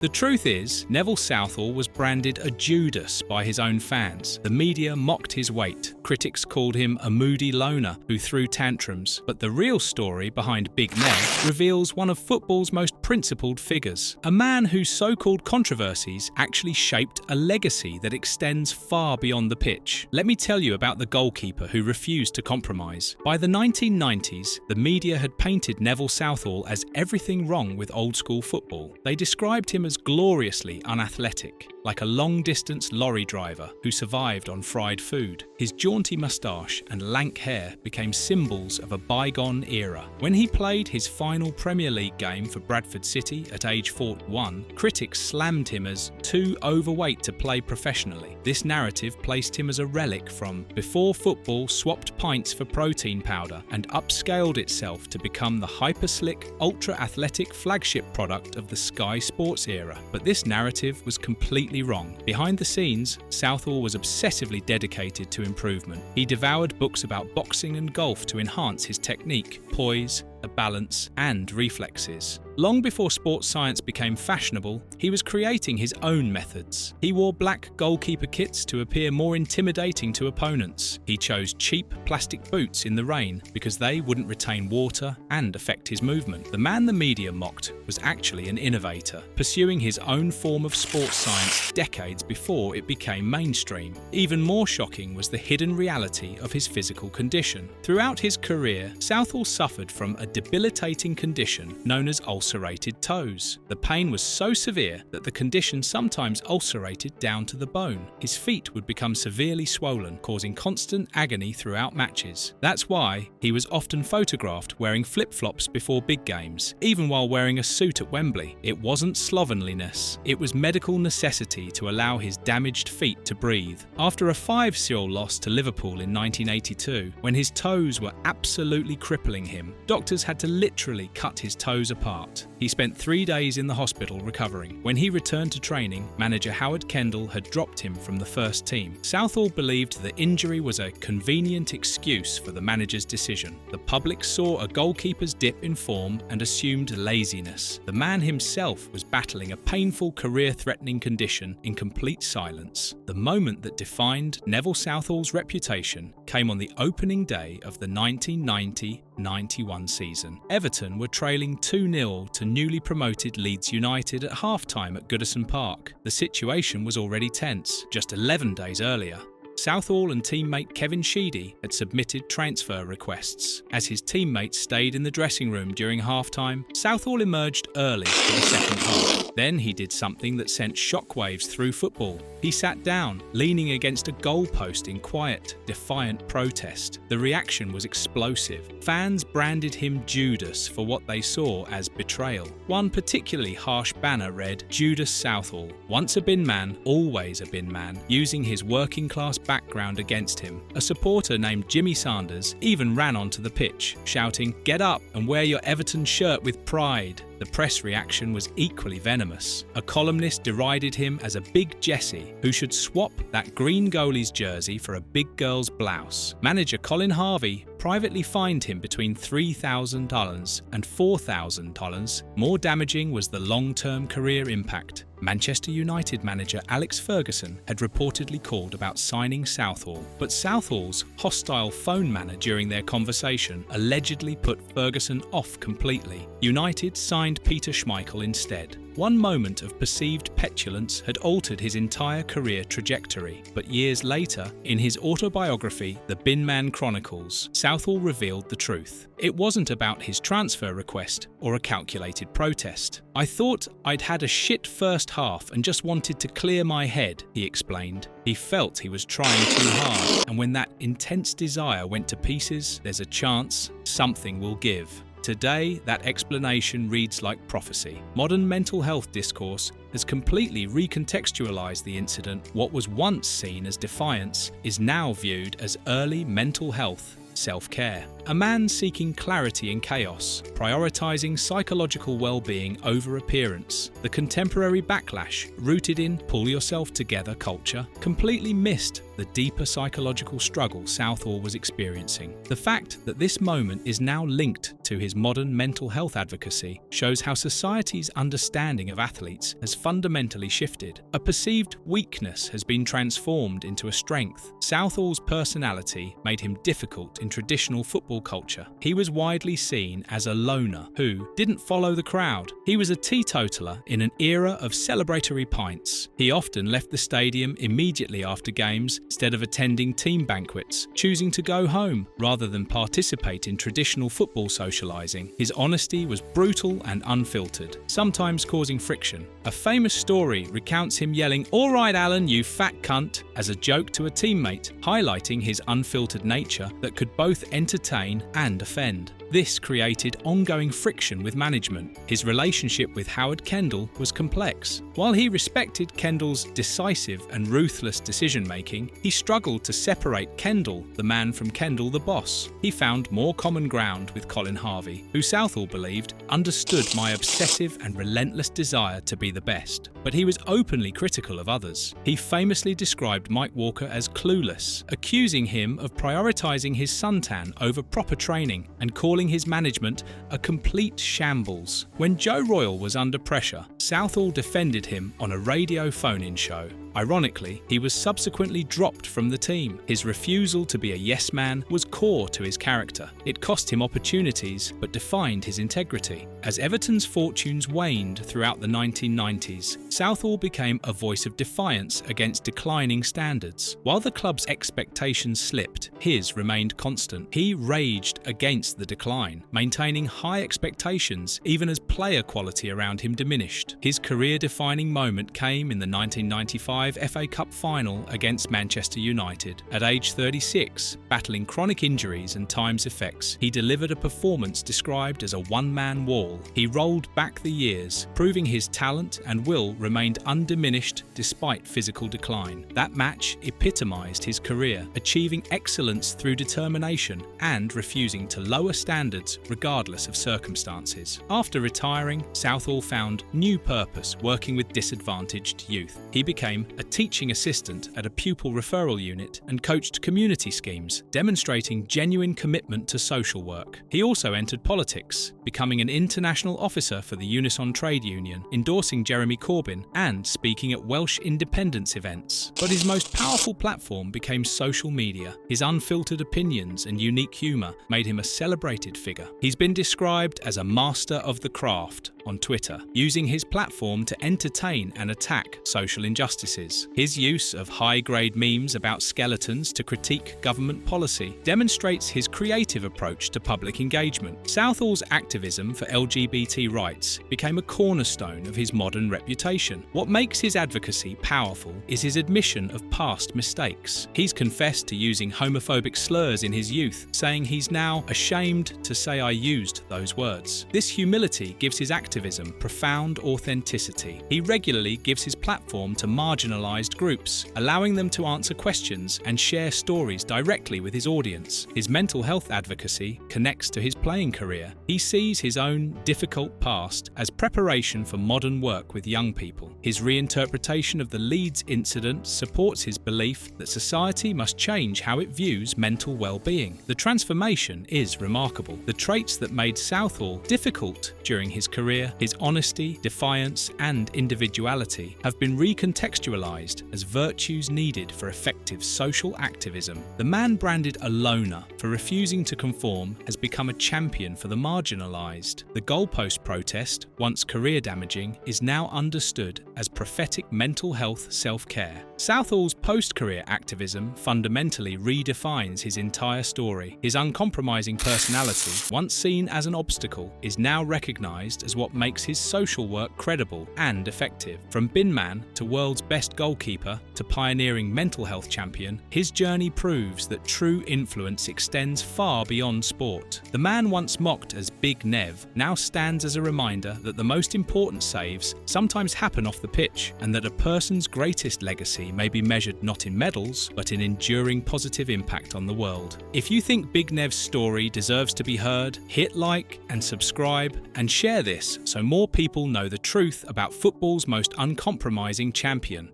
The truth is, Neville Southall was branded a Judas by his own fans. The media mocked his weight. Critics called him a moody loner who threw tantrums. But the real story behind Big Nev reveals one of football's most principled figures. A man whose so-called controversies actually shaped a legacy that extends far beyond the pitch. Let me tell you about the goalkeeper who refused to compromise. By the 1990s, the media had painted Neville Southall as everything wrong with old-school football. They described him as gloriously unathletic, like a long-distance lorry driver who survived on fried food. His jaunty moustache and lank hair became symbols of a bygone era. When he played his final Premier League game for Bradford City at age 41, critics slammed him as too overweight to play professionally. This narrative placed him as a relic from before football swapped pints for protein powder and upscaled itself to become the hyper-slick, ultra-athletic flagship product of the Sky Sports era. But this narrative was completely wrong. Behind the scenes, Southall was obsessively dedicated to improvement. He devoured books about boxing and golf to enhance his technique, poise, balance, and reflexes. Long before sports science became fashionable, he was creating his own methods. He wore black goalkeeper kits to appear more intimidating to opponents. He chose cheap plastic boots in the rain because they wouldn't retain water and affect his movement. The man the media mocked was actually an innovator, pursuing his own form of sports science decades before it became mainstream. Even more shocking was the hidden reality of his physical condition. Throughout his career, Southall suffered from a debilitating condition known as ulcerated toes. The pain was so severe that the condition sometimes ulcerated down to the bone. His feet would become severely swollen, causing constant agony throughout matches. That's why he was often photographed wearing flip-flops before big games, even while wearing a suit at Wembley. It wasn't slovenliness, it was medical necessity to allow his damaged feet to breathe. After a 5-0 loss to Liverpool in 1982, when his toes were absolutely crippling him, doctors had to literally cut his toes apart. He spent 3 days in the hospital recovering. When he returned to training, manager Howard Kendall had dropped him from the first team. Southall believed the injury was a convenient excuse for the manager's decision. The public saw a goalkeeper's dip in form and assumed laziness. The man himself was battling a painful, career-threatening condition in complete silence. The moment that defined Neville Southall's reputation came on the opening day of the 1990-91 season. Everton were trailing 2-0 to newly promoted Leeds United at half-time at Goodison Park. The situation was already tense. Just 11 days earlier, Southall and teammate Kevin Sheedy had submitted transfer requests. As his teammates stayed in the dressing room during half-time, Southall emerged early for the second half. Then he did something that sent shockwaves through football. He sat down, leaning against a goalpost in quiet, defiant protest. The reaction was explosive. Fans branded him Judas for what they saw as betrayal. One particularly harsh banner read, "Judas Southall, once a bin man, always a bin man," using his working-class background against him. A supporter named Jimmy Sanders even ran onto the pitch, shouting, "Get up and wear your Everton shirt with pride." The press reaction was equally venomous. A columnist derided him as a big Jesse who should swap that green goalie's jersey for a big girl's blouse. Manager Colin Harvey privately fined him between $3,000 and $4,000. More damaging was the long-term career impact. Manchester United manager Alex Ferguson had reportedly called about signing Southall, but Southall's hostile phone manner during their conversation allegedly put Ferguson off completely. United signed Peter Schmeichel instead. One moment of perceived petulance had altered his entire career trajectory, but years later, in his autobiography, The Bin Man Chronicles, Southall revealed the truth. It wasn't about his transfer request or a calculated protest. "I thought I'd had a shit first half and just wanted to clear my head," he explained. He felt he was trying too hard, and when that intense desire went to pieces, there's a chance something will give. Today, that explanation reads like prophecy. Modern mental health discourse has completely recontextualized the incident. What was once seen as defiance is now viewed as early mental health self-care. a man seeking clarity in chaos, prioritizing psychological well-being over appearance. The contemporary backlash, rooted in pull yourself together culture, completely missed the deeper psychological struggle Southall was experiencing. The fact that this moment is now linked to his modern mental health advocacy shows how society's understanding of athletes has fundamentally shifted. A perceived weakness has been transformed into a strength. Southall's personality made him difficult in traditional football culture. He was widely seen as a loner who didn't follow the crowd. He was a teetotaler in an era of celebratory pints. He often left the stadium immediately after games instead of attending team banquets, choosing to go home rather than participate in traditional football socializing. His honesty was brutal and unfiltered, sometimes causing friction. A famous story recounts him yelling, "All right, Alan, you fat cunt," as a joke to a teammate, highlighting his unfiltered nature that could both entertain and offend. This created ongoing friction with management. His relationship with Howard Kendall was complex. While he respected Kendall's decisive and ruthless decision-making, he struggled to separate Kendall, the man, from Kendall, the boss. He found more common ground with Colin Harvey, who Southall believed understood my obsessive and relentless desire to be the best. But he was openly critical of others. He famously described Mike Walker as clueless, accusing him of prioritizing his suntan over proper training and calling his management a complete shambles. When Joe Royle was under pressure, Southall defended him on a radio phone-in show. Ironically, he was subsequently dropped from the team. His refusal to be a yes man was core to his character. It cost him opportunities, but defined his integrity. As Everton's fortunes waned throughout the 1990s, Southall became a voice of defiance against declining standards. While the club's expectations slipped, his remained constant. He raged against the decline, maintaining high expectations even as player quality around him diminished. His career-defining moment came in the 1995 FA Cup final against Manchester United. At age 36, battling chronic injuries and time's effects, he delivered a performance described as a one-man wall. He rolled back the years, proving his talent and will remained undiminished despite physical decline. That match epitomised his career, achieving excellence through determination and refusing to lower standards regardless of circumstances. After retiring, Southall found new purpose working with disadvantaged youth. He became a teaching assistant at a pupil referral unit and coached community schemes, demonstrating genuine commitment to social work. He also entered politics, becoming an international officer for the Unison Trade Union, endorsing Jeremy Corbyn and speaking at Welsh independence events. But his most powerful platform became social media. His unfiltered opinions and unique humour made him a celebrated figure. He's been described as a master of the craft on Twitter, using his platform to entertain and attack social injustices. His use of high-grade memes about skeletons to critique government policy demonstrates his creative approach to public engagement. Southall's activism for LGBT rights became a cornerstone of his modern reputation. What makes his advocacy powerful is his admission of past mistakes. He's confessed to using homophobic slurs in his youth, saying he's now ashamed to say I used those words. This humility gives his activism profound authenticity. He regularly gives his platform to marginalised groups, allowing them to answer questions and share stories directly with his audience. His mental health advocacy connects to his playing career. He sees his own difficult past as preparation for modern work with young people. His reinterpretation of the Leeds incident supports his belief that society must change how it views mental well-being. The transformation is remarkable. The traits that made Southall difficult during his career, his honesty, defiance, and individuality, have been recontextualized as virtues needed for effective social activism. The man branded a loner for refusing to conform has become a champion for the marginalized. The goalpost protest, once career-damaging, is now understood as prophetic mental health self-care. Southall's post-career activism fundamentally redefines his entire story. His uncompromising personality, once seen as an obstacle, is now recognized as what what makes his social work credible and effective. From bin man to world's best goalkeeper to pioneering mental health champion, his journey proves that true influence extends far beyond sport. The man once mocked as Big Nev now stands as a reminder that the most important saves sometimes happen off the pitch, and that a person's greatest legacy may be measured not in medals, but in enduring positive impact on the world. If you think Big Nev's story deserves to be heard, hit like and subscribe and share this so more people know the truth about football's most uncompromising champion.